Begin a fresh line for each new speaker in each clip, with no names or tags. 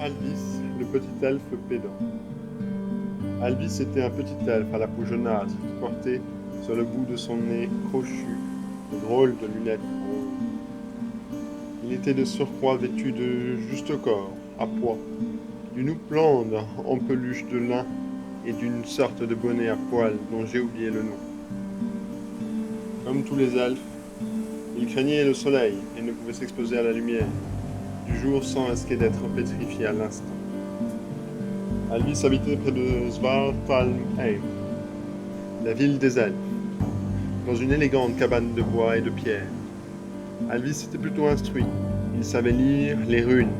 Alvis, le petit elfe pédant. Alvis était un petit elfe à la peau jaunâtre qui portait sur le bout de son nez crochu de drôles de lunettes rondes. Il était de surcroît vêtu de juste corps, à pois, d'une houppelande en peluche de lin et d'une sorte de bonnet à poils dont j'ai oublié le nom. Comme tous les elfes, il craignait le soleil et ne pouvait s'exposer à la lumière du jour sans risquer d'être pétrifié à l'instant. Alvis habitait près de Svartalfheim, la ville des elfes, dans une élégante cabane de bois et de pierre. Alvis était plutôt instruit. Il savait lire les runes,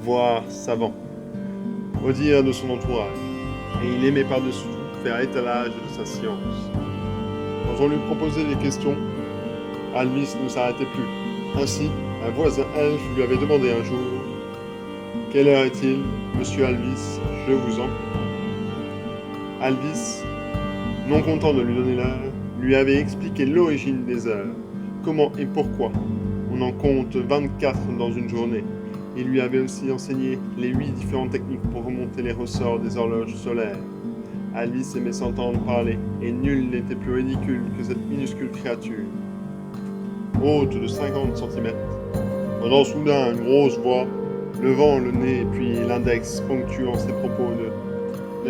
voire savant, au dire de son entourage, et il aimait par-dessus tout faire étalage de sa science. Quand on lui proposait des questions, Alvis ne s'arrêtait plus. Ainsi, un voisin elfe lui avait demandé un jour « Quelle heure est-il, monsieur Alvis, je vous en prie ?» Alvis, non content de lui donner l'heure, lui avait expliqué l'origine des heures, comment et pourquoi. On en compte 24 dans une journée. Il lui avait aussi enseigné les 8 différentes techniques pour remonter les ressorts des horloges solaires. Alvis aimait s'entendre parler, et nul n'était plus ridicule que cette minuscule créature. Haute de 50 cm, entendant soudain une grosse voix, levant le nez puis l'index ponctuant ses propos de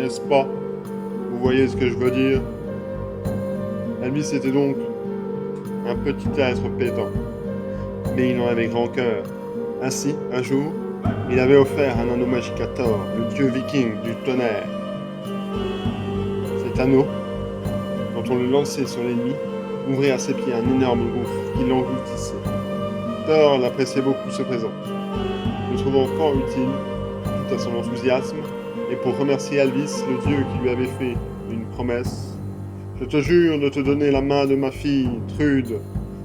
« N'est-ce pas? Vous voyez ce que je veux dire ?» Alvis était donc un petit être pétant, mais il en avait grand cœur. Ainsi, un jour, il avait offert un anneau magique à Thor, le dieu viking du tonnerre. Cet anneau, quand on le lançait sur l'ennemi, ouvrait à ses pieds un énorme gouffre qui l'engloutissait. Thor l'appréciait beaucoup ce présent, le trouvant fort utile, tout à son enthousiasme, et pour remercier Alvis, le dieu qui lui avait fait une promesse. « Je te jure de te donner la main de ma fille, Trude,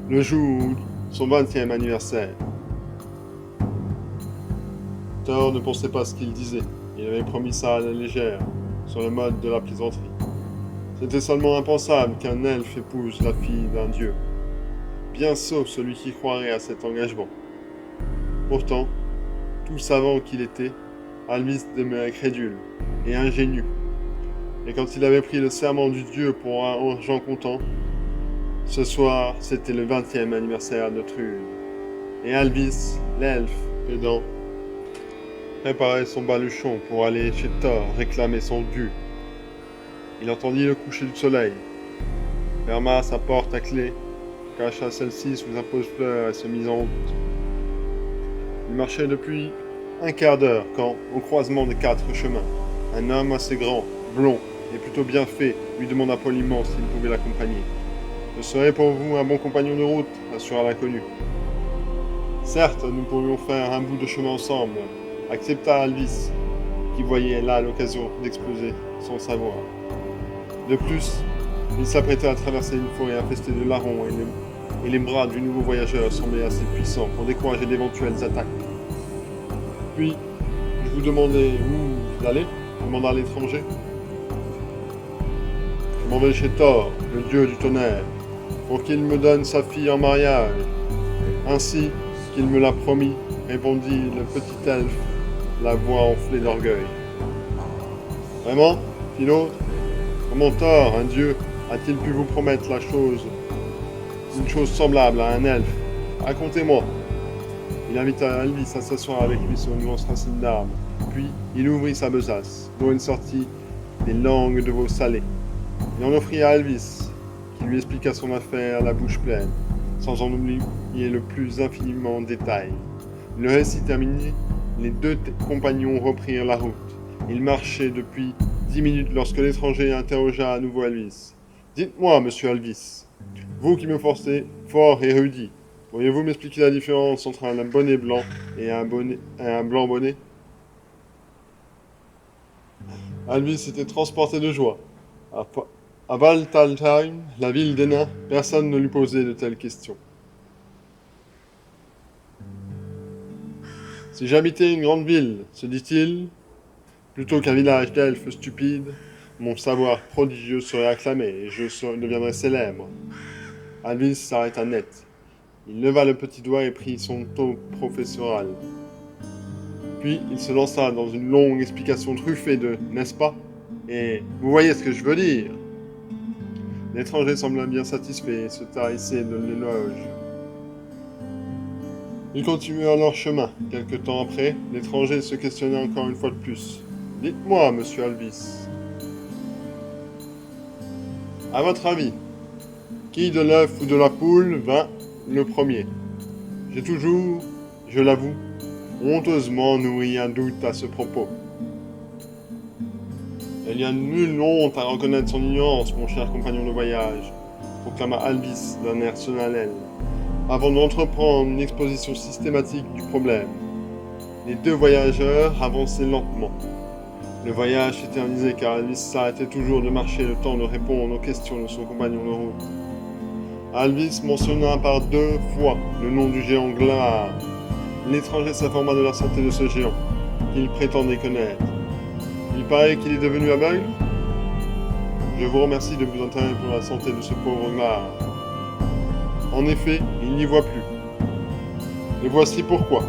le jour de son 20e anniversaire. » Thor ne pensait pas ce qu'il disait. Il avait promis ça à la légère, sur le mode de la plaisanterie. C'était seulement impensable qu'un elfe épouse la fille d'un dieu. Bien sot celui qui croirait à cet engagement. Pourtant, tout savant qu'il était, Alvis demeurait crédule et ingénu. Et quand il avait pris le serment du dieu pour argent comptant, ce soir, c'était le 20e anniversaire de Trude. Et Alvis, l'elfe pédant, préparait son baluchon pour aller chez Thor réclamer son dû. Il entendit le coucher du soleil, ferma sa porte à clé, cacha celle-ci sous un pot de fleurs et se mit en route. Il marchait depuis un quart d'heure quand, au croisement des 4 chemins, un homme assez grand, blond et plutôt bien fait lui demanda poliment s'il pouvait l'accompagner. « Je serai pour vous un bon compagnon de route, » assura l'inconnu. « Certes, nous pourrions faire un bout de chemin ensemble, » accepta Alvis, qui voyait là l'occasion d'exposer son savoir. De plus, il s'apprêtait à traverser une forêt infestée de larrons et les bras du nouveau voyageur semblaient assez puissants pour décourager d'éventuelles attaques. Puis, je vous demandais où vous allez, demanda l'étranger. Je m'en vais chez Thor, le dieu du tonnerre, pour qu'il me donne sa fille en mariage. Ainsi qu'il me l'a promis, répondit le petit elfe, la voix enflée d'orgueil. Vraiment, fit l'autre, comment Thor, un dieu, a-t-il pu vous promettre une chose semblable à un elfe? Racontez-moi. Il invita Alvis à s'asseoir avec lui sur une grosse racine d'arbre. Puis, il ouvrit sa besace, dont il sortit des langues de veau salées. Il en offrit à Alvis, qui lui expliqua son affaire la bouche pleine, sans en oublier le plus infiniment détail. Le récit terminé, les 2 compagnons reprirent la route. Ils marchaient depuis 10 minutes lorsque l'étranger interrogea à nouveau Alvis. « Dites-moi, monsieur Alvis, vous qui me forcez, fort érudit, pourriez-vous m'expliquer la différence entre un bonnet blanc et un blanc bonnet ?» Alvis était transporté de joie. À Valtalheim, la ville des nains, personne ne lui posait de telles questions. « Si j'habitais une grande ville, se dit-il, plutôt qu'un village d'elfes stupides, mon savoir prodigieux serait acclamé et je deviendrais célèbre. » Alvis s'arrêta net. Il leva le petit doigt et prit son ton professoral. Puis il se lança dans une longue explication truffée de « n'est-ce pas ?» et « vous voyez ce que je veux dire ?» L'étranger sembla bien satisfait et se tarissait de l'éloge. Ils continuèrent leur chemin. Quelque temps après, l'étranger se questionna encore une fois de plus. « Dites-moi, monsieur Alvis, à votre avis, qui de l'œuf ou de la poule vint le premier ? J'ai toujours, je l'avoue, honteusement nourri un doute à ce propos. Il n'y a nulle honte à reconnaître son ignorance, mon cher compagnon de voyage, proclama Alvis d'un air solennel, avant d'entreprendre une exposition systématique du problème. Les deux voyageurs avançaient lentement. Le voyage s'éternisait car Alvis s'arrêtait toujours de marcher le temps de répondre aux questions de son compagnon de route. Alvis mentionna par 2 fois le nom du géant Glahar. L'étranger s'informa de la santé de ce géant, qu'il prétendait connaître. Il paraît qu'il est devenu aveugle ? Je vous remercie de vous intéresser pour la santé de ce pauvre Glahar. En effet, il n'y voit plus. Et voici pourquoi.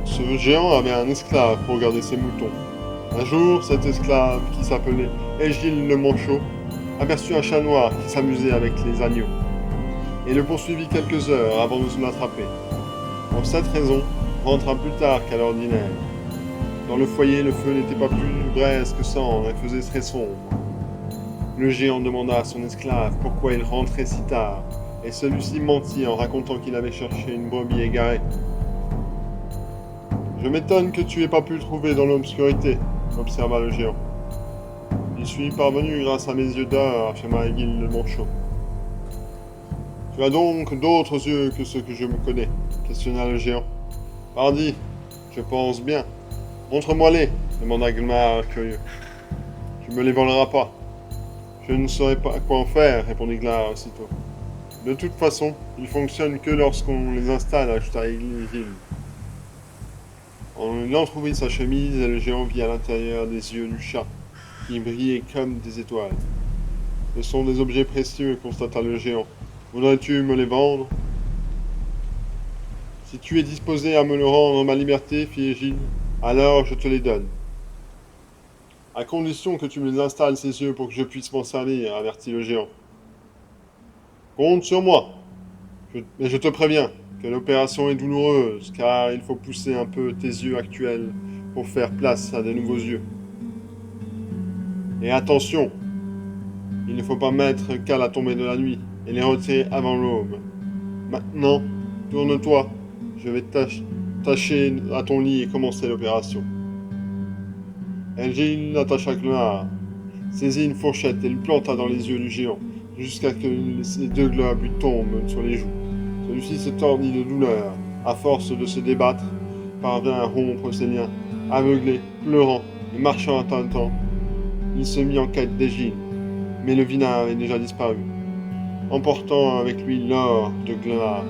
Ce géant avait un esclave pour garder ses moutons. Un jour, cet esclave, qui s'appelait Egil le Manchot, aperçut un chat noir qui s'amusait avec les agneaux, et le poursuivit quelques heures avant de se l'attraper. Pour cette raison, rentra plus tard qu'à l'ordinaire. Dans le foyer, le feu n'était pas plus braise que cendre et faisait très sombre. Le géant demanda à son esclave pourquoi il rentrait si tard, et celui-ci mentit en racontant qu'il avait cherché une brebis égarée. « Je m'étonne que tu n'aies pas pu le trouver dans l'obscurité, » observa le géant. « J'y suis parvenu grâce à mes yeux d'or, » affirma Egil le Manchot. « Tu as donc d'autres yeux que ceux que je me connais ?» questionna le géant. « Pardi, je pense bien. Montre-moi-les, » demanda Glahar curieux. « Tu me les voleras pas. »« Je ne saurais pas quoi en faire, » répondit Glahar aussitôt. « De toute façon, ils fonctionnent que lorsqu'on les installe, » ajouta Egil. On entrouvrit sa chemise et le géant vit à l'intérieur des yeux du chat, qui brillaient comme des étoiles. « Ce sont des objets précieux, » constata le géant. « Voudrais-tu me les vendre ? » « Si tu es disposé à me le rendre ma liberté, fit Egil, alors je te les donne. À condition que tu me les installes ces yeux pour que je puisse m'en servir, avertit le géant. Compte sur moi. Mais je te préviens que l'opération est douloureuse, car il faut pousser un peu tes yeux actuels pour faire place à de nouveaux yeux. Et attention, il ne faut pas mettre qu'à la tombée de la nuit et les retirer avant l'aube. Maintenant, tourne-toi, je vais tâcher à ton lit et commencer l'opération. Egil attacha Glahar, saisit une fourchette et lui planta dans les yeux du géant, jusqu'à ce que les 2 globes lui tombent sur les joues. Celui-ci se tordit de douleur. À force de se débattre, parvint à rompre ses liens. Aveuglé, pleurant et marchant à tâtons, il se mit en quête d'Egil, mais le vilain avait déjà disparu, emportant avec lui l'or de Glahar.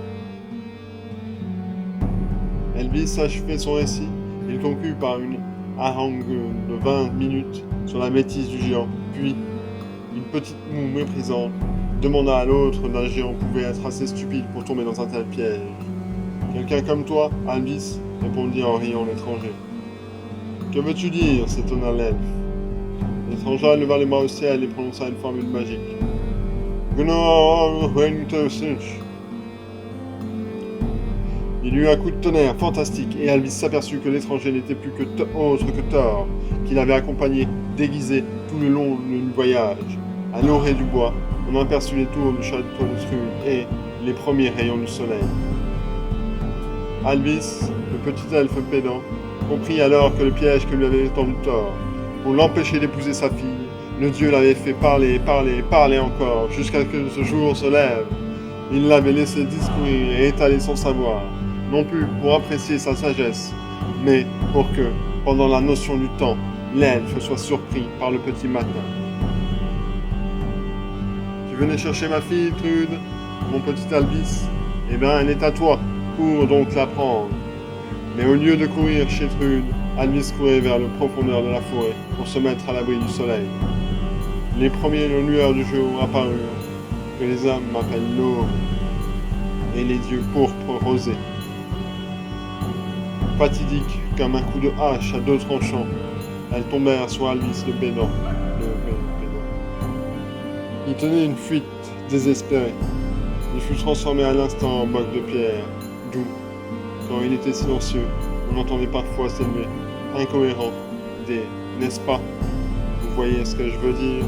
Alvis achevait son récit. Il conclut par une harangue de 20 minutes sur la bêtise du géant, puis, une petite moue méprisante, demanda à l'autre d'un géant pouvait être assez stupide pour tomber dans un tel piège. « Quelqu'un comme toi, Alvis ?» répondit en riant l'étranger. « Que veux-tu dire ?» s'étonna l'elfe. L'étranger leva les bras au ciel et prononça une formule magique. « Gunnar Wintersinch !» Il eut un coup de tonnerre fantastique et Alvis s'aperçut que l'étranger n'était plus autre que Thor, qu'il avait accompagné, déguisé, tout le long du voyage. À l'orée du bois, on aperçut les tours du château de Thrud et les premiers rayons du soleil. Alvis, le petit elfe pédant, comprit alors que le piège que lui avait tendu Thor, pour l'empêcher d'épouser sa fille, le dieu l'avait fait parler, parler, parler encore, jusqu'à ce que ce jour se lève. Il l'avait laissé discourir et étaler son savoir, non plus pour apprécier sa sagesse, mais pour que, pendant la notion du temps, l'elfe soit surpris par le petit matin. Tu venais chercher ma fille, Thrud, mon petit Alvis ? Eh bien, elle est à toi, cours donc la prendre. Mais au lieu de courir chez Thrud, Alvis courait vers le profondeur de la forêt pour se mettre à l'abri du soleil. Les premières lueurs du jour apparurent, que les hommes appellent l'aube, et les dieux pourpres rosés. Fatidiques comme un coup de hache à deux tranchants, elles tombèrent sur Albus le Bédant. Il tenait une fuite désespérée. Il fut transformé à l'instant en bloc de pierre, doux. Quand il était silencieux, on entendait parfois s'élever, incohérent, des « n'est-ce pas ?» Vous voyez ce que je veux dire ?